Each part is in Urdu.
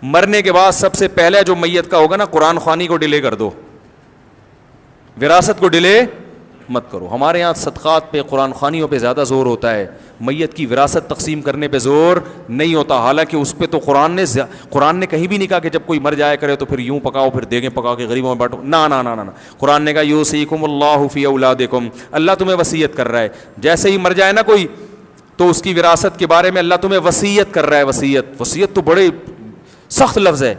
مرنے کے بعد سب سے پہلے جو میت کا ہوگا نا, قرآن خوانی کو ڈیلے کر دو, وراثت کو ڈیلے مت کرو. ہمارے یہاں صدقات پہ, قرآن خوانیوں پہ زیادہ زور ہوتا ہے, میت کی وراثت تقسیم کرنے پہ زور نہیں ہوتا. حالانکہ اس پہ تو قرآن نے کہیں بھی نہیں کہا کہ جب کوئی مر جایا کرے تو پھر یوں پکاؤ, پھر دیگیں پکا کے غریبوں میں بانٹو. نا نا نا نا, قرآن نے کہا یوصیکم اللہ فی اولادکم, اللہ تمہیں وصیت کر رہا ہے. جیسے ہی مر جائے نا کوئی تو اس کی وراثت کے بارے میں اللہ تمہیں وصیت کر رہا ہے. وصیت تو بڑے سخت لفظ ہے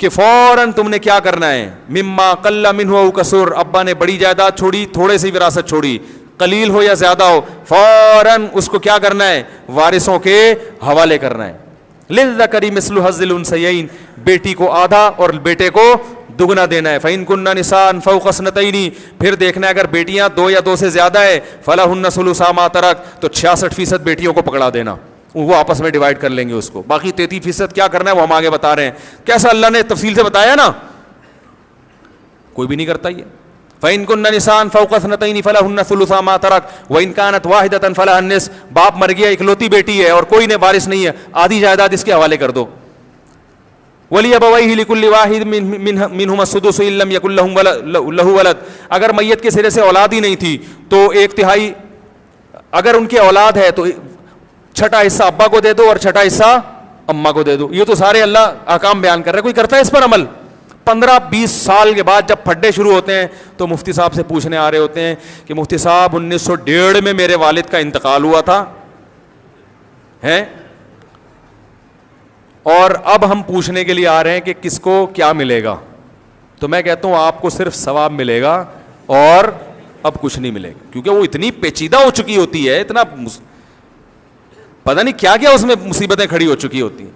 کہ فوراً تم نے کیا کرنا ہے, مما قل منہ او کثر, ابا نے بڑی جائیداد چھوڑی, تھوڑے سی وراثت چھوڑی, قلیل ہو یا زیادہ ہو, فوراً اس کو کیا کرنا ہے, وارثوں کے حوالے کرنا ہے. للذکر مثل حظ الانثیین, بیٹی کو آدھا اور بیٹے کو دگنا دینا ہے. فإن كن نساء فوق اثنتين, پھر دیکھنا ہے اگر بیٹیاں 2 یا 2 سے زیادہ ہے, فلہن ثلث ما ترک, تو 66% بیٹیوں کو پکڑا دینا, وہ آپس میں ڈیوائڈ کر لیں گے اس کو. باقی 33% کیا کرنا ہے وہ ہم آگے بتا رہے ہیں. کیسا اللہ نے تفصیل سے بتایا نا, کوئی بھی نہیں کرتا یہ. فإن كن نساء فوق اثنتين فلهن ثلث ما ترك وإن كانت واحدة فلها النصف, باپ مر گیا, اکلوتی بیٹی ہے اور کوئی نے وارث نہیں ہے, آدھی جائیداد اس کے حوالے کر دو. وَلِأَبَوَيْهِ لِكُلِّ وَاحِدٍ مِّنْهُمَا السُّدُسُ إِن لَّمْ يَكُن لَّهُ وَلَدٌ, اگر میت کے سرے سے اولاد ہی نہیں تھی تو 1/3, اگر ان کی اولاد ہے تو 6واں حصہ ابا کو دے دو اور 6واں حصہ اماں کو دے دو. یہ تو سارے اللہ احکام بیان کر رہے ہیں. کوئی کرتا ہے اس پر عمل؟ 15-20 سال کے بعد جب پھڈے شروع ہوتے ہیں تو مفتی صاحب سے پوچھنے آ رہے ہوتے ہیں کہ مفتی صاحب 1901 میں میرے والد کا انتقال ہوا تھا ہیں, اور اب ہم پوچھنے کے لیے آ رہے ہیں کہ کس کو کیا ملے گا. تو میں کہتا ہوں آپ کو صرف ثواب ملے گا اور اب کچھ نہیں ملے گا, کیونکہ وہ اتنی پیچیدہ ہو چکی ہوتی ہے, اتنا پتہ نہیں کیا کیا اس میں مصیبتیں کھڑی ہو چکی ہوتی ہیں.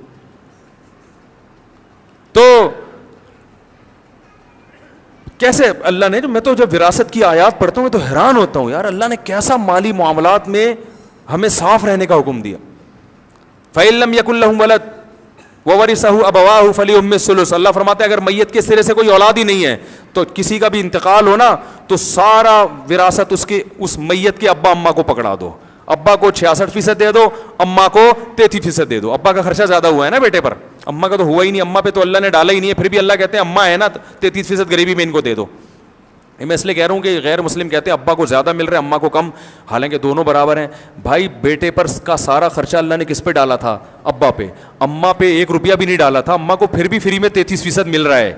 تو کیسے اللہ نے, میں تو جب وراثت کی آیات پڑھتا ہوں میں تو حیران ہوتا ہوں یار, اللہ نے کیسا مالی معاملات میں ہمیں صاف رہنے کا حکم دیا. فَإِن لَّمْ يَكُن لَّهُمْ وَلَدٌ وَوَرِثَهُ أَبَوَاهُ فَلِأُمِّهِ الثُّلُثُ, اللہ فرماتے ہیں اگر میت کے سرے سے کوئی اولاد ہی نہیں ہے تو کسی کا بھی انتقال ہو نا تو سارا وراثت اس میت کے ابا اماں کو پکڑا دو. ابا کو 66% دے دو, اماں کو 33% دے دو. ابا کا خرچہ زیادہ ہوا ہے نا بیٹے پر, اماں کا تو ہوا ہی نہیں, اماں پہ تو اللہ نے ڈالا ہی نہیں ہے, پھر بھی اللہ کہتے ہیں اماں ہے نا 33% غریبی میں ان کو دے دو. میں اس لیے کہہ رہا ہوں کہ غیر مسلم کہتے ہیں ابا کو زیادہ مل رہا ہے اماں کو کم, حالانکہ دونوں برابر ہیں. بھائی بیٹے پر کا سارا خرچہ اللہ نے کس پہ ڈالا تھا, ابا پہ. اماں پہ 1 روپیہ بھی نہیں ڈالا تھا, اماں کو پھر بھی فری میں 33% مل رہا ہے.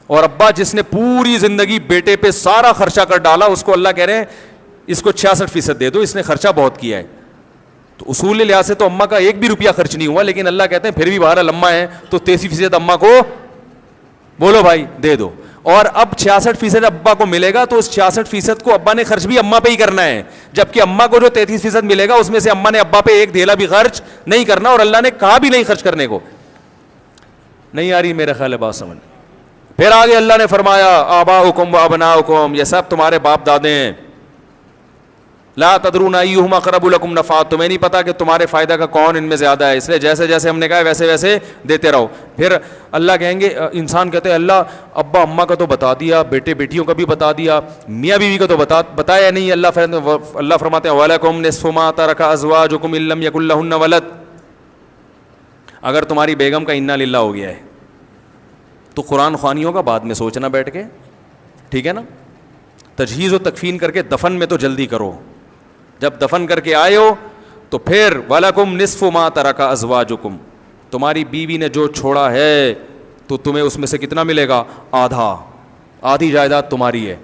اور ابا جس نے پوری زندگی بیٹے پہ سارا خرچہ کر ڈالا اس کو اللہ کہہ رہے ہیں اس کو 66% دے دو, اس نے خرچہ بہت کیا ہے. تو اصول لحاظ سے تو اماں کا 1 بھی روپیہ خرچ نہیں ہوا, لیکن اللہ کہتے ہیں پھر بھی بہرحال اماں ہے تو 33% اماں کو بولو بھائی دے دو. اور اب 66% ابا کو ملے گا تو اس 66% کو ابا نے خرچ بھی اماں پہ ہی کرنا ہے, جبکہ اماں کو جو 33% ملے گا اس میں سے اماں نے ابا پہ 1 دھیلا بھی خرچ نہیں کرنا, اور اللہ نے کہا بھی نہیں خرچ کرنے کو. نہیں آ رہی میرے خیال ہے بات سمجھ. پھر آگے اللہ نے فرمایا آباؤکم و ابناؤکم, یہ سب تمہارے باپ دادے ہیں. لا تدرون ایہم اقرب لکم نفعا, تمہیں نہیں پتا کہ تمہارے فائدہ کا کون ان میں زیادہ ہے, اس لیے جیسے جیسے ہم نے کہا ویسے ویسے دیتے رہو. پھر اللہ کہیں گے, انسان کہتے ہیں اللہ ابا اماں کا تو بتا دیا, بیٹے بیٹیوں کا بھی بتا دیا, میاں بیوی کا تو بتایا نہیں. اللہ فرماتے ہیں وَلَكُمْ نِصْفُ مَا تَرَكَ أَزْوَاجُكُمْ إِن لَّمْ يَكُن لَّهُنَّ وَلَدٌ, اگر تمہاری بیگم کا اِنَّا لِلَّهِ ہو گیا ہے تو قرآن خوانیوں کا بعد میں سوچنا بیٹھ کے, ٹھیک ہے نا. تجہیز و تکفین کر کے دفن میں تو جلدی کرو, جب دفن کر کے آئے ہو تو پھر وَلَكُمْ نِصْفُ مَا تَرَكَ أَزْوَاجُكُمْ, تمہاری بیوی نے جو چھوڑا ہے تو تمہیں اس میں سے کتنا ملے گا, آدھا. آدھی جائیداد تمہاری ہے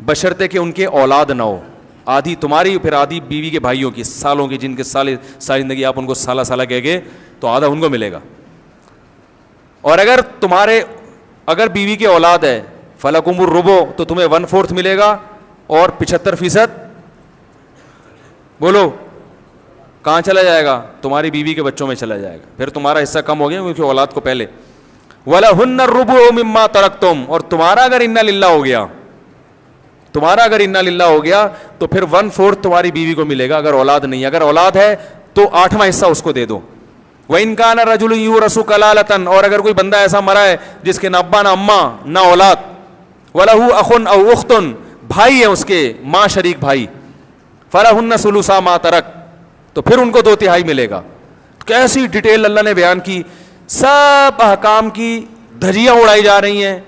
بشرطے کہ ان کے اولاد نہ ہو. آدھی تمہاری پھر آدھی بیوی کے بھائیوں کی, سالوں کی, جن کے ساری زندگی آپ ان کو سالہ سالہ کہہ گے تو آدھا ان کو ملے گا. اور اگر بیوی کی اولاد ہے فَلَكُمُ الرُّبُعُ, تو تمہیں 1/4 ملے گا, اور 75% بولو کہاں چلا جائے گا, تمہاری بیوی کے بچوں میں چلا جائے گا. پھر تمہارا حصہ کم ہو گیا کیونکہ اولاد کو پہلے. وَلَهُنَّ الرُّبُعُ مِمَّا تَرَكْتُمْ, اور تمہارا اگر اِنَّا لِلَّهِ ہو گیا, تمہارا اگر اِنَّا لِلَّهِ ہو گیا تو پھر 1/4 تمہاری بیوی کو ملے گا اگر اولاد نہیں. اگر اولاد ہے تو 8واں حصہ اس کو دے دو. وَإِن كَانَ رَجُلٌ يُورَثُ كَلَالَةً, اور اگر کوئی بندہ ایسا مرا ہے جس کے نہ ابا نہ اماں نہ اولاد, وَلَهُ أَخٌ أَوْ أُخْتٌ, بھائی ہے اس کے, ماں شریک بھائی, فَلَهُنَّ ثُلُثَا مَا تَرَكَ, تو پھر ان کو 2/3 ملے گا. کیسی ڈیٹیل اللہ نے بیان کی, سب احکام کی دھجیاں اڑائی جا رہی ہیں,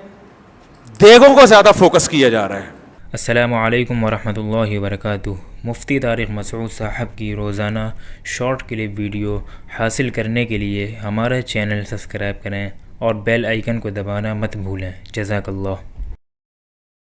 دیگوں کو زیادہ فوکس کیا جا رہا ہے. السلام علیکم ورحمۃ اللہ وبرکاتہ. مفتی طارق مسعود صاحب کی روزانہ شارٹ کلپ ویڈیو حاصل کرنے کے لیے ہمارا چینل سبسکرائب کریں اور بیل آئیکن کو دبانا مت بھولیں. جزاک اللہ.